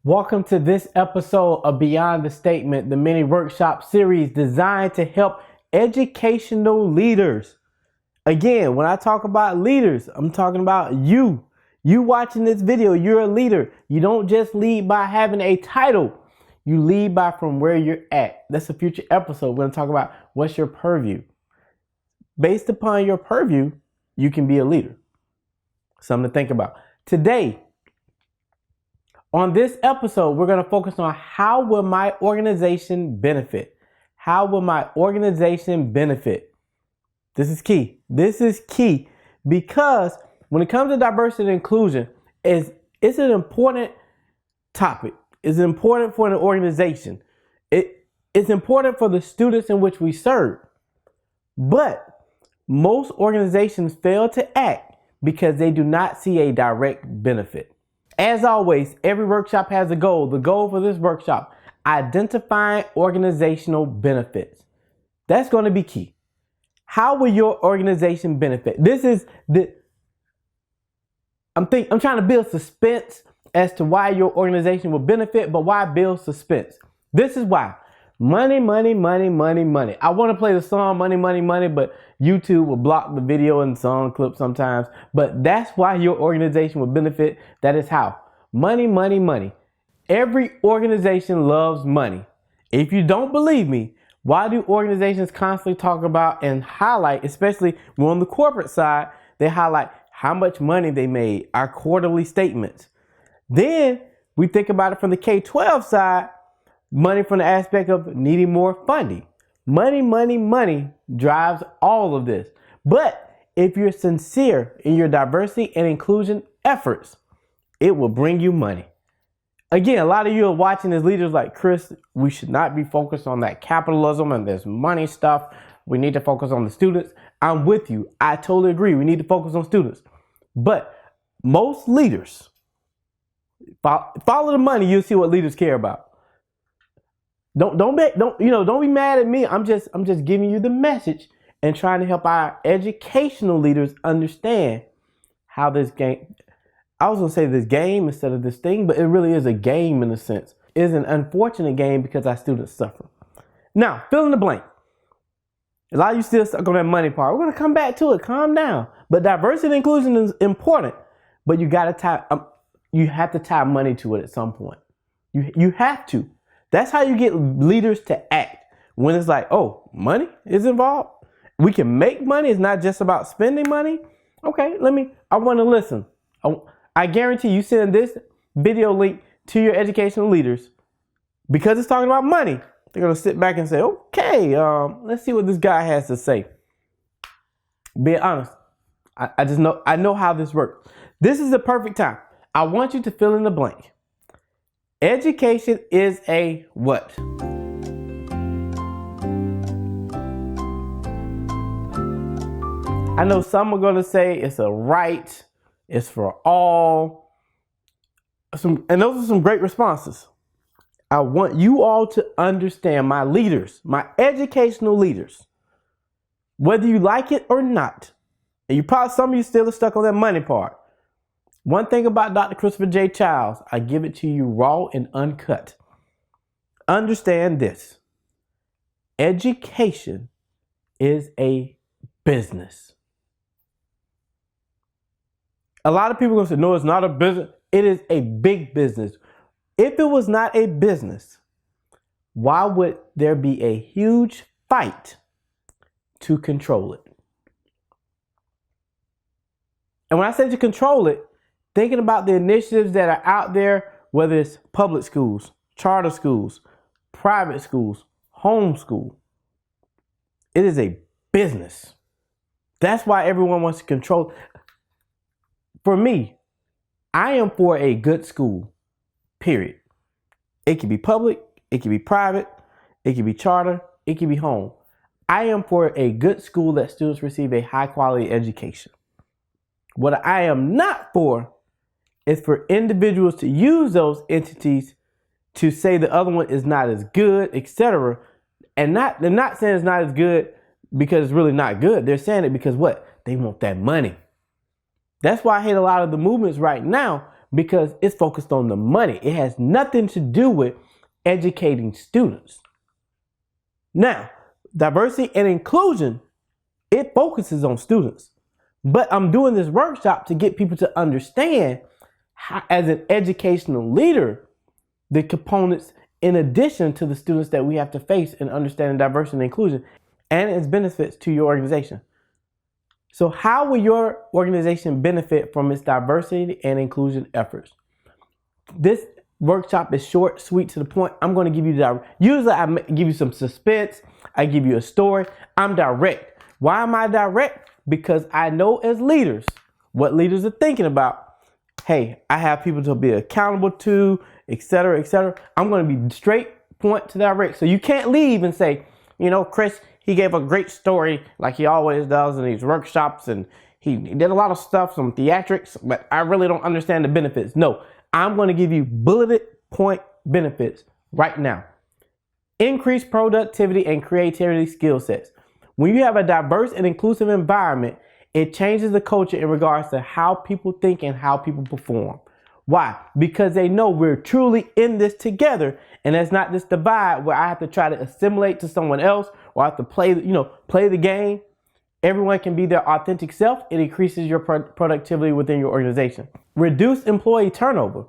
Welcome to this episode of Beyond the Statement, the mini workshop series designed to help educational leaders. Again, when I talk about leaders, I'm talking about you. You watching this video, you're a leader. You don't just lead by having a title. You lead by from where you're at. That's a future episode. We're going to talk about what's your purview. Based upon your purview, you can be a leader. Something to think about. Today, on this episode, we're going to focus on how will my organization benefit? How will my organization benefit? This is key. This is key because when it comes to diversity and inclusion, it's an important topic. It's important for an organization. It's important for the students in which we serve. But most organizations fail to act because they do not see a direct benefit. As always, every workshop has a goal. The goal for this workshop, identifying organizational benefits. That's going to be key. How will your organization benefit? I'm trying to build suspense as to why your organization will benefit, but why build suspense? This is why. Money, money, money, money, money. I want to play the song Money, Money, Money, but YouTube will block the video and song clip sometimes. But that's why your organization will benefit. That is how. Money, money, money. Every organization loves money. If you don't believe me, why do organizations constantly talk about and highlight, especially when on the corporate side, they highlight how much money they made, our quarterly statements. Then we think about it from the K-12 side. Money from the aspect of needing more funding. Money, money, money drives all of this. But if you're sincere in your diversity and inclusion efforts, it will bring you money. Again, a lot of you are watching as leaders like, Chris, we should not be focused on that capitalism and this money stuff. We need to focus on the students. I'm with you. I totally agree. We need to focus on students. But most leaders, follow the money, you'll see what leaders care about. Don't be mad at me. I'm just giving you the message and trying to help our educational leaders understand how this game, I was going to say this game instead of this thing, but it really is a game in a sense. It's an unfortunate game because our students suffer. Now, fill in the blank. A lot of you still stuck on that money part. We're going to come back to it. Calm down. But diversity and inclusion is important, but you have to tie money to it at some point. You have to. That's how you get leaders to act. When it's like, oh, money is involved. We can make money. It's not just about spending money. Okay, I want to listen. I guarantee you send this video link to your educational leaders because it's talking about money. They're going to sit back and say, okay, let's see what this guy has to say. Be honest. I know how this works. This is the perfect time. I want you to fill in the blank. Education is a what? I know some are going to say it's a right, it's for all. And those are some great responses. I want you all to understand, my leaders, my educational leaders, whether you like it or not, and some of you still are stuck on that money part. One thing about Dr. Christopher J. Childs, I give it to you raw and uncut. Understand this. Education is a business. A lot of people are going to say, no, it's not a business. It is a big business. If it was not a business, why would there be a huge fight to control it? And when I say to control it, thinking about the initiatives that are out there, whether it's public schools, charter schools, private schools, homeschool, it is a business. That's why everyone wants to control. For me, I am for a good school, period. It can be public, it can be private, it can be charter, it can be home. I am for a good school that students receive a high quality education. What I am not for is for individuals to use those entities to say the other one is not as good, etc. And they're not saying it's not as good because it's really not good. They're saying it because what? They want that money. That's why I hate a lot of the movements right now because it's focused on the money. It has nothing to do with educating students. Now, diversity and inclusion, it focuses on students. But I'm doing this workshop to get people to understand how, as an educational leader, the components in addition to the students that we have to face in understanding diversity and inclusion and its benefits to your organization. So how will your organization benefit from its diversity and inclusion efforts? This workshop is short, sweet, to the point. I'm going to give you usually I give you some suspense. I give you a story. I'm direct. Why am I direct? Because I know as leaders what leaders are thinking about. Hey, I have people to be accountable to, etc., etc. I'm going to be straight, point to direct. So you can't leave and say, you know, Chris, he gave a great story like he always does in these workshops, and he did a lot of stuff, some theatrics, but I really don't understand the benefits. No, I'm going to give you bulleted point benefits right now. Increase productivity and creativity skill sets. When you have a diverse and inclusive environment, it changes the culture in regards to how people think and how people perform. Why? Because they know we're truly in this together, and it's not this divide where I have to try to assimilate to someone else or I have to play the game. Everyone can be their authentic self. It increases your productivity within your organization. Reduce employee turnover.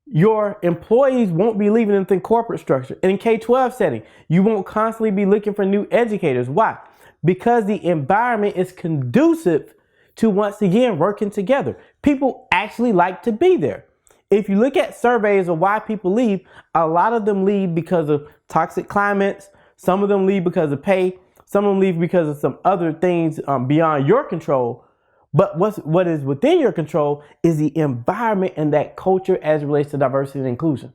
Your employees won't be leaving into the corporate structure. In K-12 setting, you won't constantly be looking for new educators. Why? Because the environment is conducive to, once again, working together. People actually like to be there. If you look at surveys of why people leave, a lot of them leave because of toxic climates. Some of them leave because of pay. Some of them leave because of some other things beyond your control. But what is within your control is the environment and that culture as it relates to diversity and inclusion.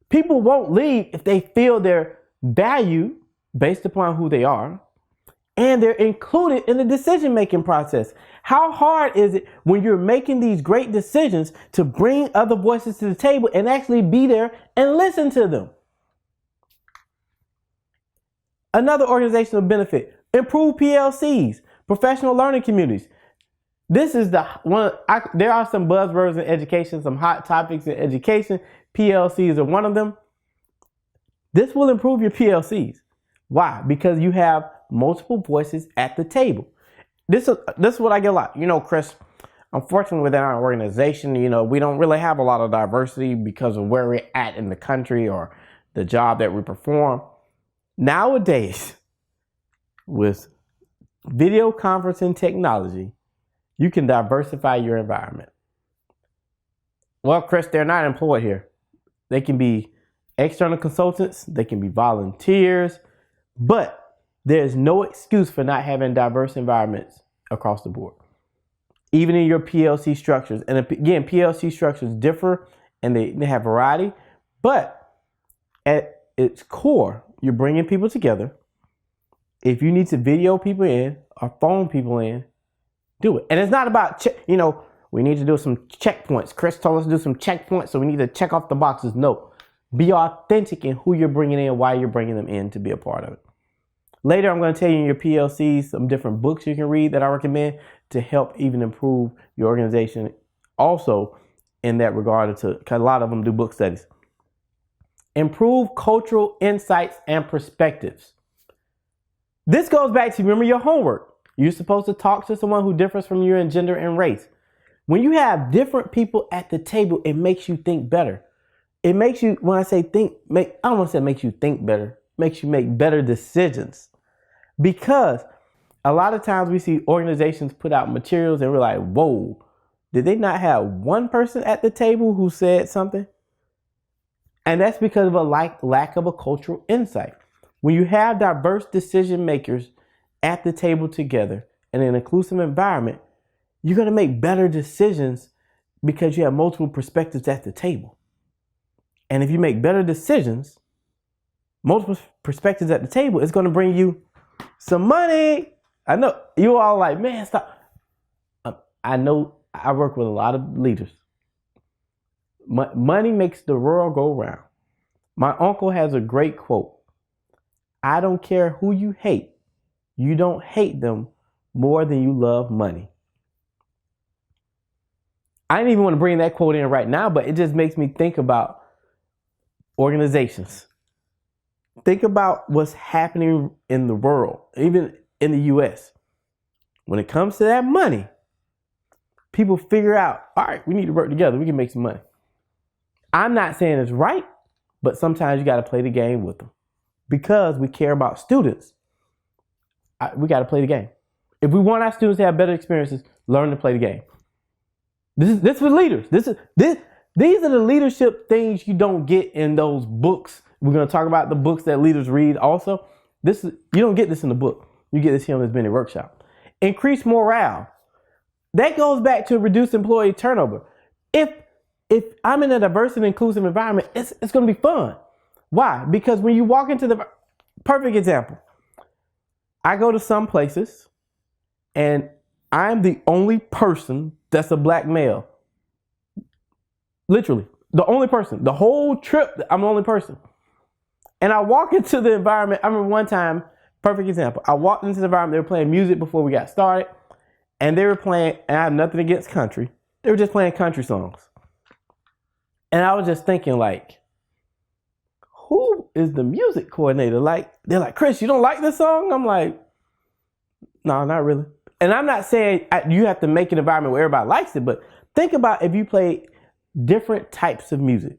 People won't leave if they feel they're valued based upon who they are, and they're included in the decision-making process. How hard is it when you're making these great decisions to bring other voices to the table and actually be there and listen to them? Another organizational benefit, improve PLC'S, professional learning communities. This is there are some buzzwords in education, some hot topics in education. PLCs are one of them. This will improve your PLCs. Why? Because you have multiple voices at the table. This is what I get a lot. You know, Chris, unfortunately within our organization, we don't really have a lot of diversity because of where we're at in the country or the job that we perform. Nowadays, with video conferencing technology, you can diversify your environment. Well, Chris, they're not employed here. They can be external consultants, they can be volunteers, but there's no excuse for not having diverse environments across the board, even in your PLC structures. And again, PLC structures differ and they have variety, but at its core, you're bringing people together. If you need to video people in or phone people in, do it. And it's not about, we need to do some checkpoints. Chris told us to do some checkpoints, so we need to check off the boxes. No, be authentic in who you're bringing in, why you're bringing them in to be a part of it. Later, I'm going to tell you in your PLCs some different books you can read that I recommend to help even improve your organization. Also, in that regard, because a lot of them do book studies. Improve cultural insights and perspectives. This goes back to, remember your homework. You're supposed to talk to someone who differs from you in gender and race. When you have different people at the table, it makes you think better. It makes you, when I say think, I don't want to say it makes you think better, makes you make better decisions. Because a lot of times we see organizations put out materials and we're like, whoa, did they not have one person at the table who said something? And that's because of a lack of a cultural insight. When you have diverse decision makers at the table together in an inclusive environment, you're going to make better decisions because you have multiple perspectives at the table. And if you make better decisions, multiple perspectives at the table, it's going to bring you some money. I know you all like, man, stop. I know I work with a lot of leaders. Money makes the world go round. My uncle has a great quote. I don't care who you hate. You don't hate them more than you love money. I didn't even want to bring that quote in right now, but it just makes me think about organizations. Think about what's happening in the world, even in the US. When it comes to that money, people figure out, all right, we need to work together. We can make some money. I'm not saying it's right, but sometimes you got to play the game with them. Because we care about students, we got to play the game. If we want our students to have better experiences, learn to play the game. This is for leaders. These are the leadership things you don't get in those books. We're going to talk about the books that leaders read also. You don't get this in the book. You get this here on this mini workshop. Increase morale. That goes back to reduce employee turnover. If I'm in a diverse and inclusive environment, it's going to be fun. Why? Because when you walk into the perfect example, I go to some places and I'm the only person that's a black male. Literally, the only person. The whole trip, I'm the only person. And I walk into the environment. I remember one time, perfect example. I walked into the environment. They were playing music before we got started. And they were playing, and I have nothing against country. They were just playing country songs. And I was just thinking, like, who is the music coordinator? Like, they're like, Chris, you don't like this song? I'm like, no, not really. And I'm not saying you have to make an environment where everybody likes it, but think about if you play different types of music.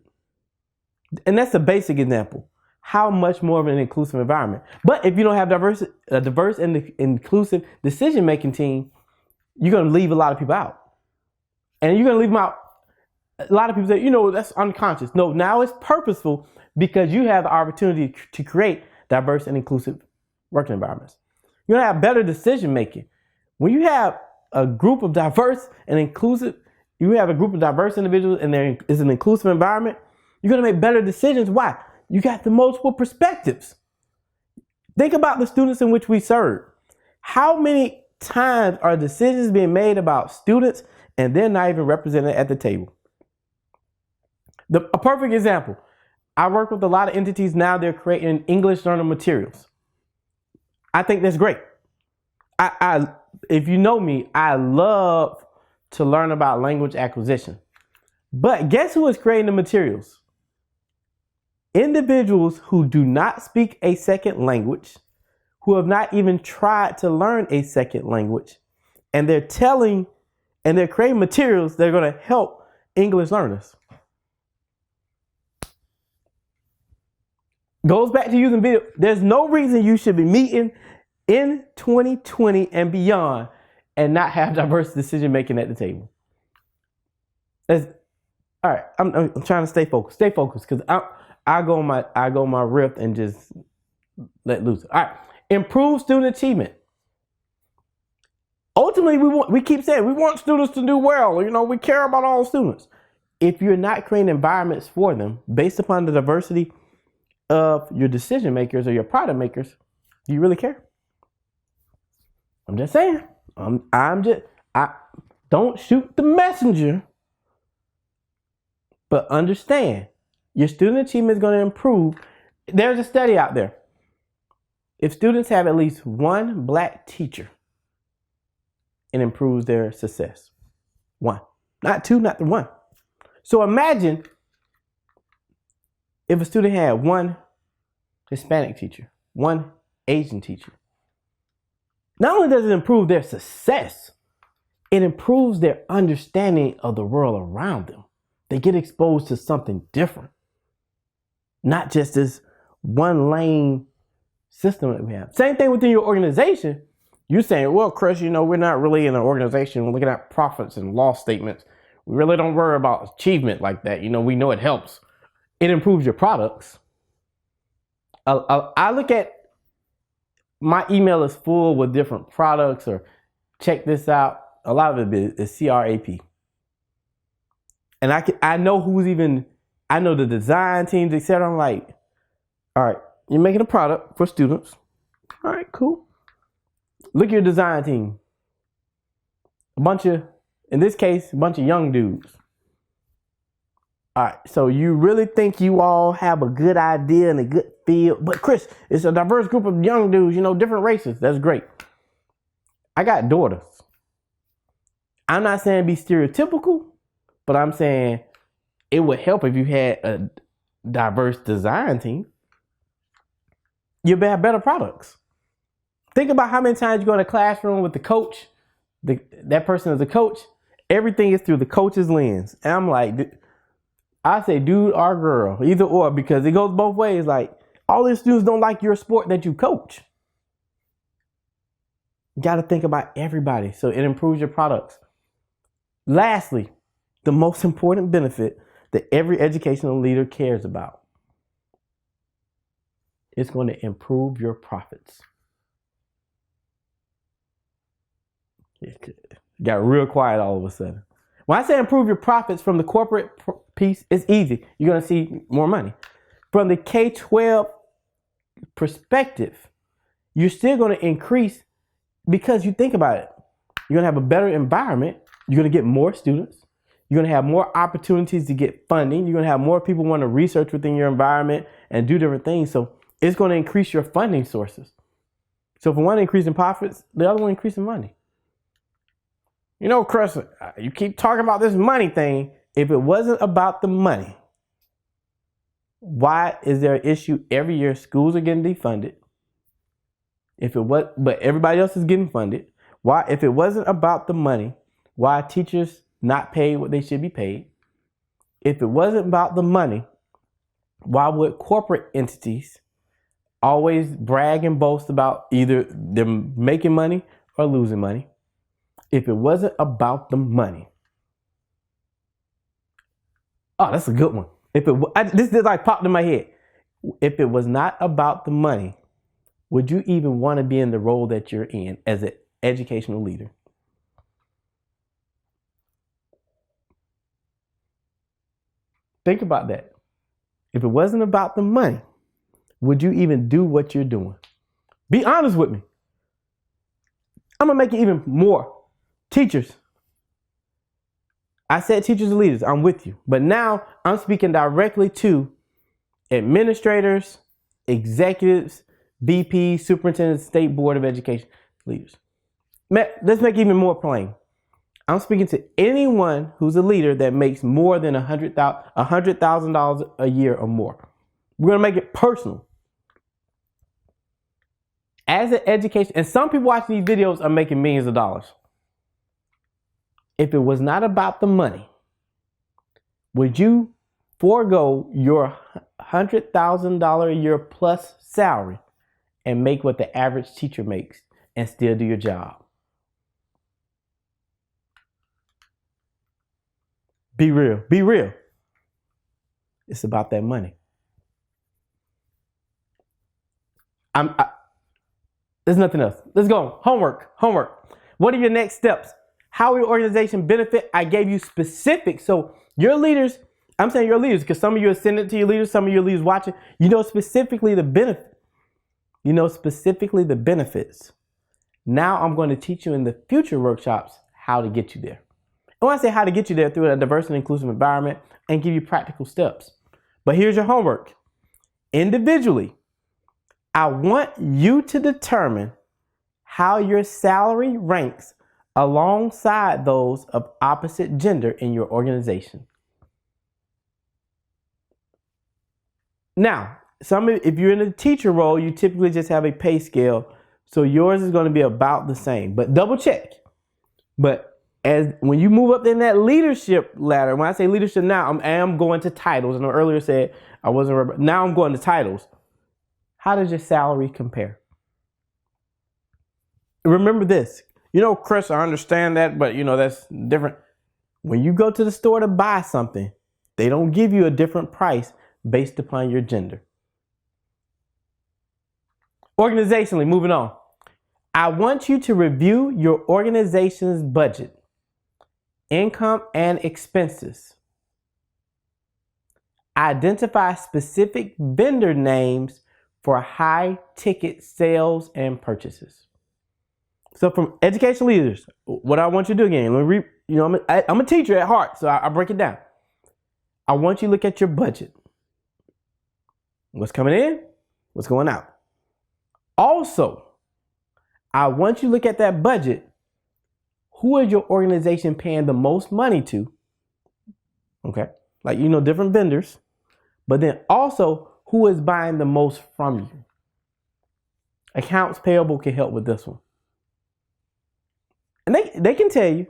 And that's a basic example. How much more of an inclusive environment. But if you don't have a diverse and inclusive decision-making team, you're going to leave a lot of people out. And you're going to leave them out. A lot of people say, that's unconscious. No, now it's purposeful because you have the opportunity to create diverse and inclusive working environments. You're going to have better decision-making. When you have a group of diverse and inclusive, you have a group of diverse individuals and there is an inclusive environment, you're going to make better decisions. Why? You got the multiple perspectives. Think about the students in which we serve. How many times are decisions being made about students and they're not even represented at the table? A perfect example. I work with a lot of entities now. They're creating English learner materials. I think that's great. If you know me, I love to learn about language acquisition. But guess who is creating the materials? Individuals who do not speak a second language, who have not even tried to learn a second language, and they're creating materials that are going to help English learners. Goes back to using video. There's no reason you should be meeting in 2020 and beyond and not have diverse decision making at the table. All right, I'm trying to stay focused. Stay focused because I go on my riff and just let loose. All right, improve student achievement. Ultimately, we keep saying we want students to do well. We care about all students. If you're not creating environments for them based upon the diversity of your decision makers or your product makers, do you really care? I'm just saying. I don't shoot the messenger, but understand your student achievement is going to improve. There's a study out there. If students have at least one black teacher, it improves their success. One, not two, not the one. So imagine if a student had one Hispanic teacher, one Asian teacher. Not only does it improve their success, it improves their understanding of the world around them. They get exposed to something different. Not just this one lane system that we have. Same thing within your organization. You're saying, well, Chris, we're not really in an organization. We're looking at profits and loss statements. We really don't worry about achievement like that. We know it helps. It improves your products. I look at my email is full with different products or check this out. A lot of it is CRAP. And I know I know the design teams, etc. I'm like, all right, you're making a product for students. All right, cool. Look at your design team. In this case, a bunch of young dudes. All right, so you really think you all have a good idea and a good feel. But Chris, it's a diverse group of young dudes, different races. That's great. I got daughters. I'm not saying be stereotypical, but I'm saying it would help if you had a diverse design team. You'll have better products. Think about how many times you go in a classroom with the coach, that person is the coach. Everything is through the coach's lens. And I'm like, I say dude or girl, either or, because it goes both ways. Like, all these students don't like your sport that you coach. You got to think about everybody so it improves your products. Lastly, the most important benefit that every educational leader cares about. It's going to improve your profits. It got real quiet all of a sudden. When I say improve your profits from the corporate piece, it's easy. You're going to see more money. From the K-12 perspective, you're still going to increase because you think about it. You're going to have a better environment. You're going to get more students. You're going to have more opportunities to get funding. You're going to have more people want to research within your environment and do different things. So it's going to increase your funding sources. So for one, increasing profits, the other one, increasing money. You know, Chris, you keep talking about this money thing. If it wasn't about the money, why is there an issue every year? Schools are getting defunded. But everybody else is getting funded. Why, if it wasn't about the money, why are teachers not paid what they should be paid? If it wasn't about the money, why would corporate entities always brag and boast about either them making money or losing money? If it wasn't about the money. Oh, that's a good one. This like popped in my head. If it was not about the money, would you even want to be in the role that you're in as an educational leader? Think about that. If it wasn't about the money, would you even do what you're doing? Be honest with me. I'm going to make it even more. Teachers. I said teachers and leaders. I'm with you. But now I'm speaking directly to administrators, executives, VPs, superintendents, state board of education leaders. Let's make it even more plain. I'm speaking to anyone who's a leader that makes more than $100,000 a year or more. We're going to make it personal. As an education, and some people watching these videos are making millions of dollars. If it was not about the money, would you forego your $100,000 a year plus salary and make what the average teacher makes and still do your job? Be real. Be real. It's about that money. There's nothing else. Let's go. Homework. What are your next steps? How will your organization benefit? I gave you specifics. So your leaders, I'm saying your leaders, because some of you are sending it to your leaders, some of your leaders watching, you know specifically the benefit. You know specifically the benefits. Now I'm going to teach you in the future workshops how to get you there. I want to say how to get you there through a diverse and inclusive environment and give you practical steps. But here's your homework. Individually, I want you to determine how your salary ranks alongside those of opposite gender in your organization. Now, if you're in a teacher role, you typically just have a pay scale, so yours is going to be about the same. But double check. But when you move up in that leadership ladder, when I say leadership now, I am going to titles. And I earlier said I wasn't. Now I'm going to titles. How does your salary compare? Remember this. You know, Chris, I understand that, but you know, that's different. When you go to the store to buy something, they don't give you a different price based upon your gender. Organizationally, moving on. I want you to review your organization's budget, income, and expenses. Identify specific vendor names for high ticket sales and purchases. So from education leaders, what I want you to do again, I'm a teacher at heart, so I break it down. I want you to look at your budget. What's coming in? What's going out? Also, I want you to look at that budget. Who is your organization paying the most money to Okay. Like, different vendors, but then also who is buying the most from you. Accounts payable can help with this one. And they can tell you.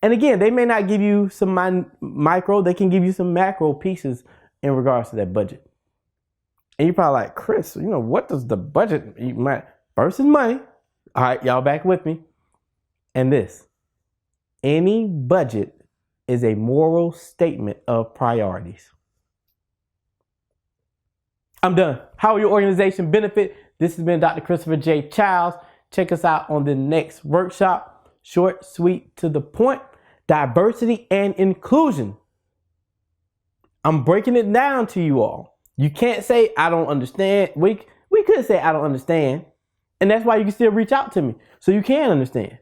And again, they may not give you some micro, they can give you some macro pieces in regards to that budget. And you're probably like, Chris, what does the budget versus money? All right, y'all back with me. And this, any budget is a moral statement of priorities. I'm done. How will your organization benefit? This has been Dr. Christopher J. Childs. Check us out on the next workshop. Short, sweet, to the point. Diversity and inclusion. I'm breaking it down to you all. You can't say, I don't understand. We could say, I don't understand. And that's why you can still reach out to me. So you can understand.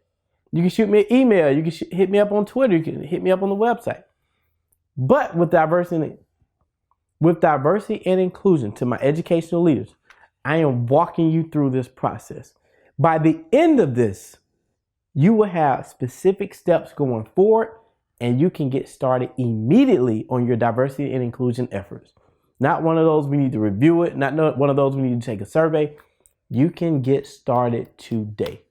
You can shoot me an email. You can hit me up on Twitter. You can hit me up on the website. But with diversity and inclusion to my educational leaders, I am walking you through this process. By the end of this, you will have specific steps going forward, and you can get started immediately on your diversity and inclusion efforts. Not one of those we need to review it, not one of those we need to take a survey. You can get started today.